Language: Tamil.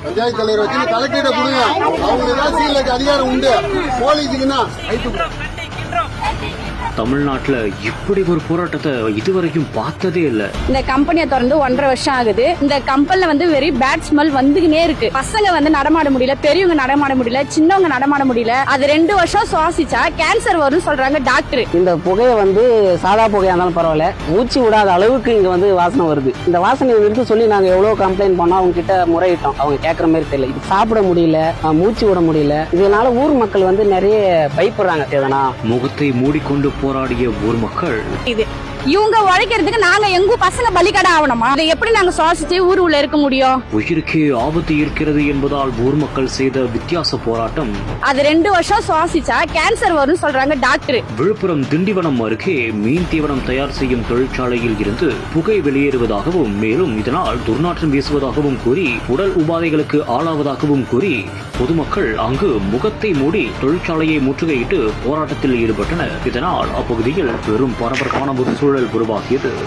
பஞ்சாயத்து தலைவர் வச்சு கலெக்டரை கொடுங்க. அவங்க தான் சீல் அதிகாரம் உண்டு. போலீஸுக்குன்னா தமிழ்நாட்டுல இப்படி ஒரு போராட்டத்தை இதுவரைக்கும் பார்த்ததே இல்ல. இந்த கம்பெனியை திறந்து 1.5 வருஷம் ஆகுது. இந்த கம்பெனில வெரி பேட் ஸ்மெல் வந்துகினே இருக்கு. பசங்க நடமாட முடியல, பெரியவங்க நடமாட முடியல, சின்னவங்க நடமாட முடியல. அது 2 வருஷம் சுவாசிச்சா கேன்சர் வரும்னு சொல்றாங்க டாக்டர். இந்த புகையை சாதா புகையா இருந்தாலும் பரவாயில்ல, மூச்சு விடாத அளவுக்கு இங்க வாசனை வருது. இந்த வாசனை நிறுத்த சொல்லி நாங்க எவ்வளவு கம்ப்ளைண்ட் பண்ணோம், அவங்க கிட்ட முறையிட்டோம். அவங்க கேட்கற மாதிரி தெரியல. இது சாப்பிட முடியல, மூச்சு விட முடியல. இதனால ஊர் மக்கள் நிறைய பயப்படுறாங்க. எதனா முகத்தை மூடிக்கொண்டு போராடிய ஊர் மக்கள் இவங்க உழைக்கிறதுக்கு நாங்க எங்க பசங்க பலிகடை ஆகணுமா? அதை எப்படி நாங்க சுவாசிச்சு ஊர் உள்ள இருக்க முடியும்? உயிருக்கே ஆபத்து இருக்கிறது என்பதால் ஊர் மக்கள் செய்த வித்தியாச போராட்டம். அது 2 வருஷம் சுவாசிச்சா கேன்சர் வரும்னு சொல்றாங்க டாக்டர். விழுப்புரம் திண்டிவனம் அருகே மீன் தீவனம் தயார் செய்யும் தொழிற்சாலையில் இருந்து புகை வெளியேறுவதாகவும் மேலும் இதனால் துர்நாற்றம் வீசுவதாகவும் கூறி உடல் உபாதைகளுக்கு ஆளாவதாகவும் கூறி பொதுமக்கள் அங்கு முகத்தை மூடி தொழிற்சாலையை முற்றுகையிட்டு போராட்டத்தில் ஈடுபட்டனர். இதனால் அப்பகுதியில் பெரும் பரபரப்பான ஒரு சூழல் உருவாகியது.